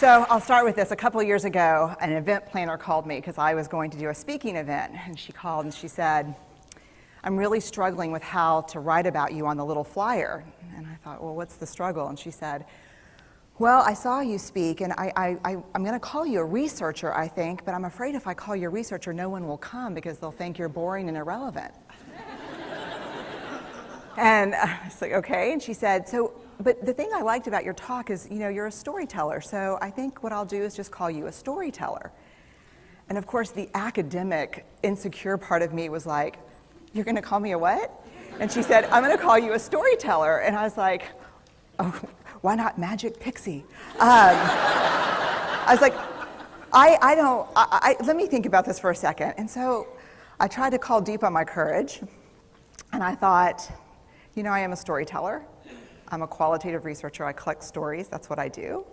So I'll start with this. A couple of years ago, an event planner called me because I was going to do a speaking event. And she called and she said, I'm really struggling with how to write about you on the little flyer. And I thought, well, what's the struggle? And she said, well, I saw you speak, and I'm going to call you a researcher, I think, but I'm afraid if I call you a researcher, no one will come because they'll think you're boring and irrelevant. And I was like, okay. And she said, but the thing I liked about your talk is, you're a storyteller, so I think what I'll do is just call you a storyteller. And of course, the academic, insecure part of me was like, you're going to call me a what? And she said, I'm going to call you a storyteller. And I was like, oh, why not Magic Pixie? I was like, let me think about this for a second. And so I tried to call deep on my courage, and I thought, I am a storyteller. I'm a qualitative researcher. I collect stories. That's what I do.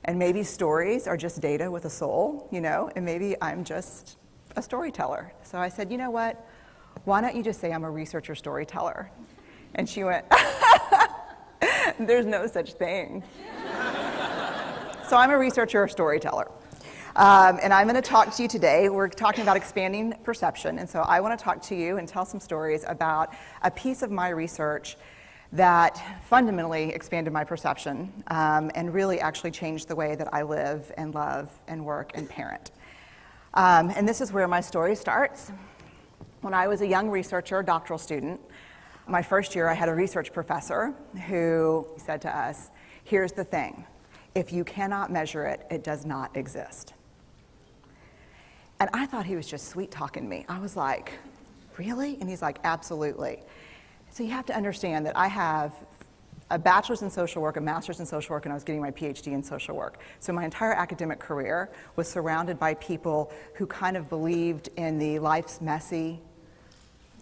And maybe stories are just data with a soul, and maybe I'm just a storyteller. So I said, you know what? Why don't you just say I'm a researcher storyteller? And she went, there's no such thing. So I'm a researcher storyteller. And I'm going to talk to you today. We're talking about expanding perception. And so I want to talk to you and tell some stories about a piece of my research that fundamentally expanded my perception and really actually changed the way that I live and love and work and parent. And this is where my story starts. When I was a young researcher, doctoral student, my first year I had a research professor who said to us, here's the thing, if you cannot measure it, it does not exist. And I thought he was just sweet-talking me. I was like, really? And he's like, absolutely. So you have to understand that I have a bachelor's in social work, a master's in social work, and I was getting my PhD in social work. So my entire academic career was surrounded by people who kind of believed in the life's messy,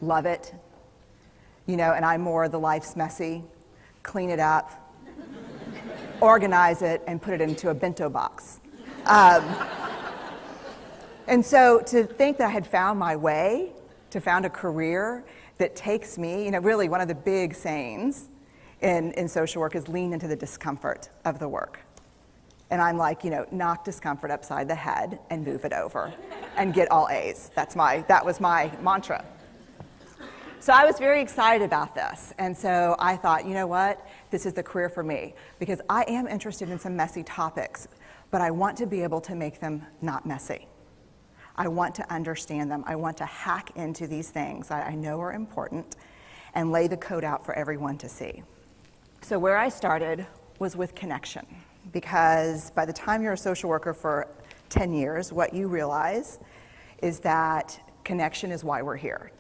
love it, and I'm more the life's messy, clean it up, organize it, and put it into a bento box. And so to think that I had found my way, to found a career that takes me, really one of the big sayings in social work is lean into the discomfort of the work. And I'm like, knock discomfort upside the head and move it over and get all A's. That was my mantra. So I was very excited about this. And so I thought, you know what? This is the career for me because I am interested in some messy topics, but I want to be able to make them not messy. I want to understand them. I want to hack into these things that I know are important and lay the code out for everyone to see. So where I started was with connection, because by the time you're a social worker for 10 years, what you realize is that connection is why we're here.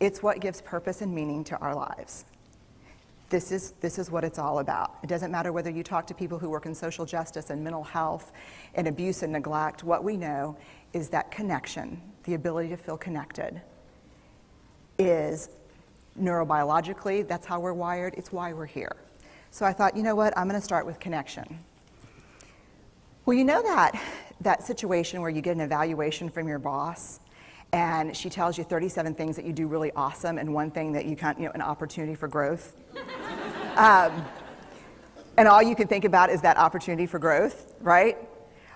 It's what gives purpose and meaning to our lives. This is what it's all about. It doesn't matter whether you talk to people who work in social justice and mental health and abuse and neglect. What we know is that connection, the ability to feel connected, is neurobiologically, that's how we're wired, it's why we're here. So I thought, you know what, I'm going to start with connection. Well, you know that situation where you get an evaluation from your boss and she tells you 37 things that you do really awesome and one thing that you can't, an opportunity for growth. And all you can think about is that opportunity for growth, right?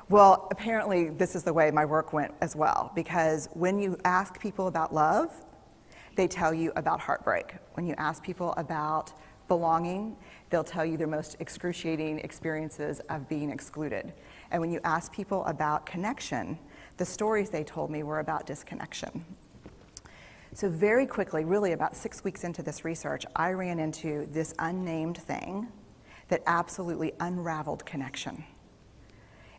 Well, apparently this is the way my work went as well, because when you ask people about love, they tell you about heartbreak. When you ask people about belonging, they'll tell you their most excruciating experiences of being excluded. And when you ask people about connection, the stories they told me were about disconnection. So very quickly, really about 6 weeks into this research, I ran into this unnamed thing that absolutely unraveled connection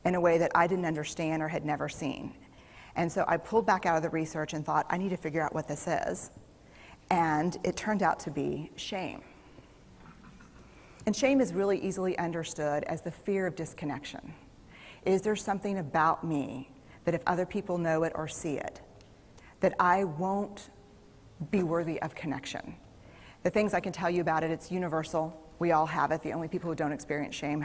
in a way that I didn't understand or had never seen. And so I pulled back out of the research and thought, I need to figure out what this is. And it turned out to be shame. And shame is really easily understood as the fear of disconnection. Is there something about me that if other people know it or see it, that I won't be worthy of connection? The things I can tell you about it, it's universal. We all have it. The only people who don't experience shame